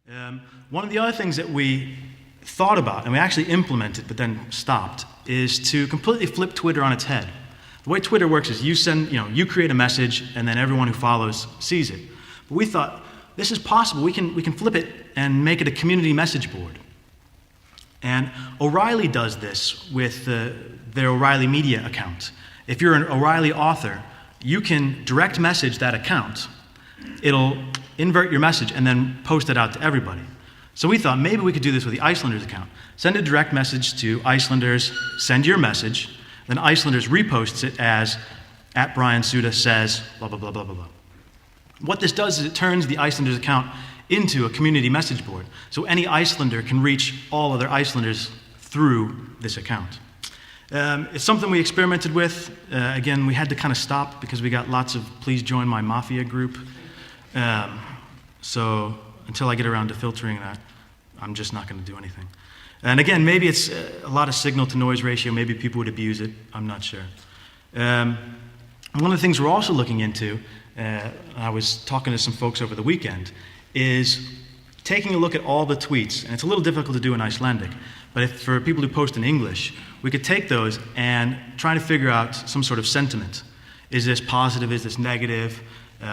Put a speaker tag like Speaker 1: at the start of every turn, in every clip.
Speaker 1: One of the other things that we thought about, and we actually implemented but then stopped, is to completely flip Twitter on its head. The way Twitter works is you create a message and then everyone who follows sees it. But we thought, this is possible. We can flip it and make it a community message board. And O'Reilly does this with their O'Reilly Media account. If you're an O'Reilly author, you can direct message that account. It'll invert your message and then post it out to everybody. So we thought maybe we could do this with the Icelanders account. Send a direct message to Icelanders, send your message, then Icelanders reposts it as @BrianSuda says, blah, blah, blah, blah, blah, blah. What this does is it turns the Icelanders account into a community message board. So any Icelander can reach all other Icelanders through this account. It's something we experimented with. Again, we had to kind of stop because we got lots of please join my mafia group. So until I get around to filtering that, I'm just not going to do anything. And again, maybe it's a lot of signal to noise ratio. Maybe people would abuse it. I'm not sure. One of the things we're also looking into, I was talking to some folks over the weekend, is taking a look at all the tweets. And it's a little difficult to do in Icelandic, but for people who post in English, we could take those and try to figure out some sort of sentiment. Is this positive? Is this negative?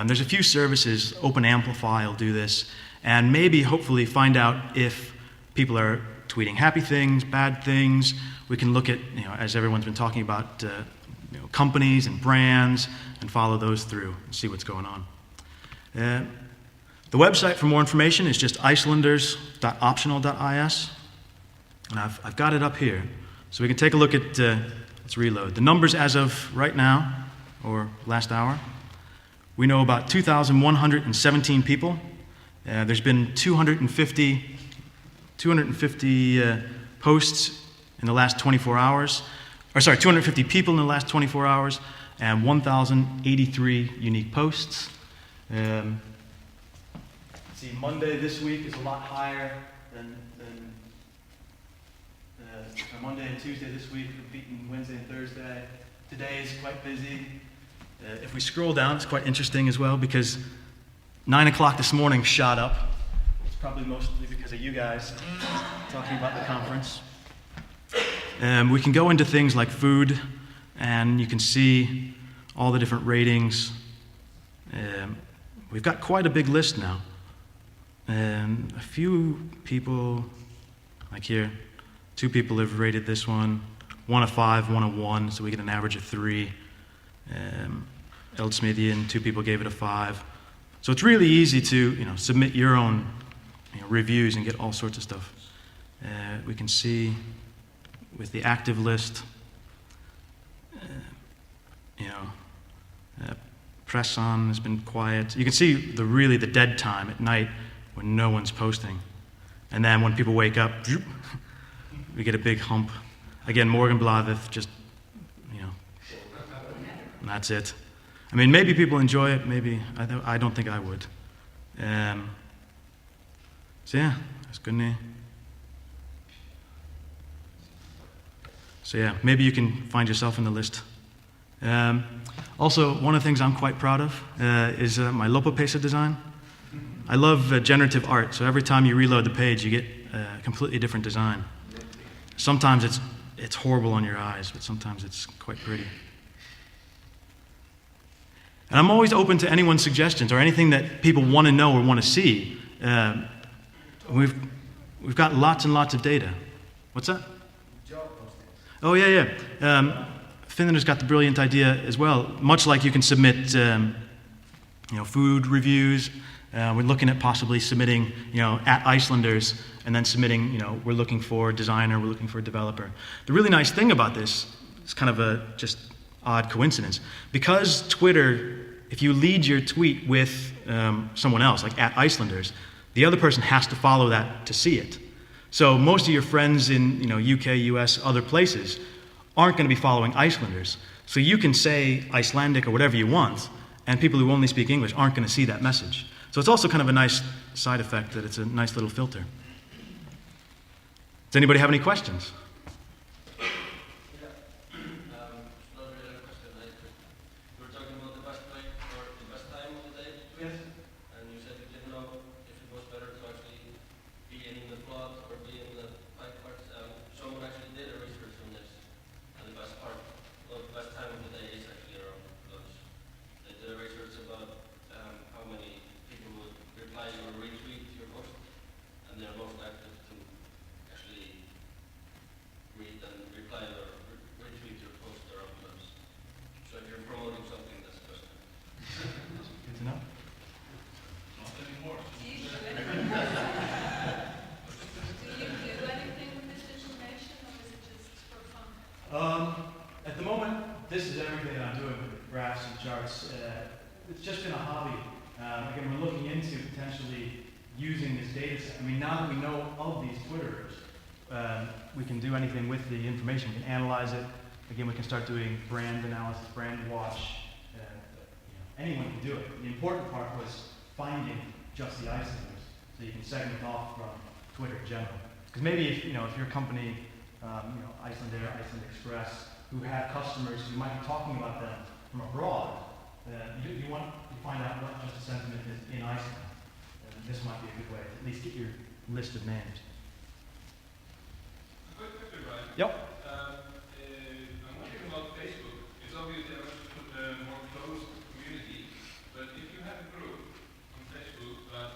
Speaker 1: There's a few services, Open Amplify will do this, and maybe hopefully find out if people are tweeting happy things, bad things. We can look at, as everyone's been talking about, companies and brands and follow those through and see what's going on. The website for more information is just icelanders.optional.is, and I've got it up here. So we can take a look at, let's reload. The numbers as of right now, or last hour, we know about 2,117 people. There's been 250 posts in the last 24 hours. 250 people in the last 24 hours, and 1,083 unique posts. See, Monday this week is a lot higher than Monday and Tuesday this week. We're beating Wednesday and Thursday. Today is quite busy. If we scroll down, it's quite interesting as well because 9 o'clock this morning shot up. It's probably mostly because of you guys talking about the conference. We can go into things like food, and you can see all the different ratings. We've got quite a big list now. A few people, like here, 2 people have rated this one, 1 a 5, 1 a 1, so we get an average of 3. Eldsmithian, 2 people gave it a 5. So it's really easy to submit your own reviews and get all sorts of stuff. We can see with the active list, press on has been quiet. You can see the dead time at night when no one's posting. And then when people wake up, we get a big hump. Again, Morgenbladet, just, and that's it. I mean, maybe people enjoy it, maybe. I don't think I would. So yeah, that's good. So yeah, maybe you can find yourself in the list. Also, one of the things I'm quite proud of is my Lopapesa design. I love generative art, so every time you reload the page, you get a completely different design. Sometimes it's horrible on your eyes, but sometimes it's quite pretty. And I'm always open to anyone's suggestions or anything that people want to know or want to see. We've got lots and lots of data. What's that?
Speaker 2: Job postings.
Speaker 1: Oh, yeah. Finlander's got the brilliant idea as well. Much like you can submit, food reviews. We're looking at possibly submitting, at Icelanders, and then submitting, we're looking for a designer, we're looking for a developer. The really nice thing about this is kind of a just odd coincidence. Because Twitter, if you lead your tweet with someone else, like at Icelanders, the other person has to follow that to see it. So most of your friends in UK, US, other places aren't going to be following Icelanders. So you can say Icelandic or whatever you want, and people who only speak English aren't going to see that message. So it's also kind of a nice side effect that it's a nice little filter. Does anybody have any questions? using this data set. I mean, now that we know of these Twitterers, we can do anything with the information. We can analyze it. Again, we can start doing brand analysis, brand watch. Anyone can do it. The important part was finding just the Icelanders, so you can segment off from Twitter in general. Because maybe if you're a company, Iceland Air, Iceland Express, who have customers who might be talking about them from abroad, you want to find out what just the sentiment is in Iceland. This might be a good way to at least get your list of names.
Speaker 2: A quick question, Brian.
Speaker 1: Yep.
Speaker 2: I'm wondering about Facebook. It's obvious they are a more closed community, but if you have a group on Facebook that,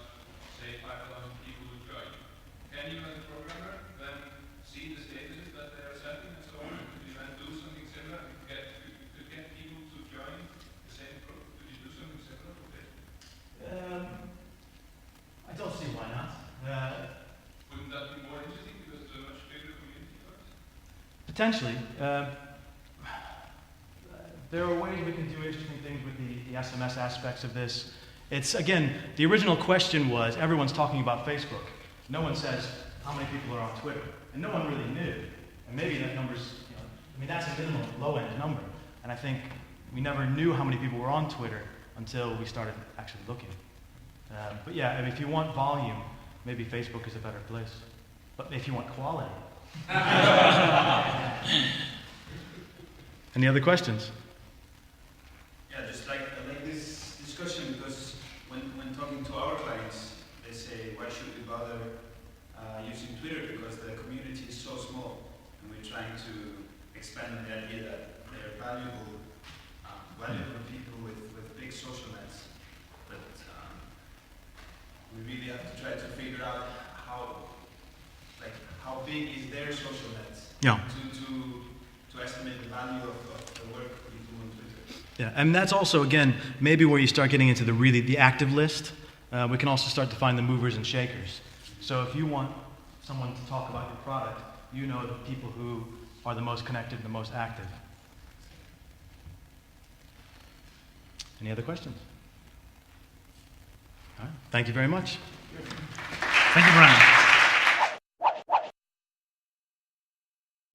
Speaker 2: say, 5,000 people would join, can you as a programmer then see the statuses that they are sending and so on? Could you then do something similar to get people to join the same group? Could you do something similar with Facebook?
Speaker 1: I don't see why not.
Speaker 2: Wouldn't that be more interesting because it's a much bigger community for us?
Speaker 1: Potentially. There are ways we can do interesting things with the SMS aspects of this. It's, again, the original question was, everyone's talking about Facebook. No one says, how many people are on Twitter? And no one really knew. And maybe that number's, that's a minimum low-end number. And I think we never knew how many people were on Twitter until we started actually looking. But yeah, if you want volume, maybe Facebook is a better place. But if you want quality. Any other questions?
Speaker 3: Yeah, just like this discussion, because when talking to our clients, they say, why should we bother using Twitter? Because the community is so small, and we're trying to expand on the idea that they're valuable people with big social nets. But we really have to try to figure out how big is their social nets to estimate the value of the work we do on Twitter.
Speaker 1: Yeah, and that's also, again, maybe where you start getting into the active list. We can also start to find the movers and shakers. So if you want someone to talk about your product, you know the people who are the most connected, the most active. Any other questions? All right. Thank you very much.
Speaker 4: Thank you, Brian.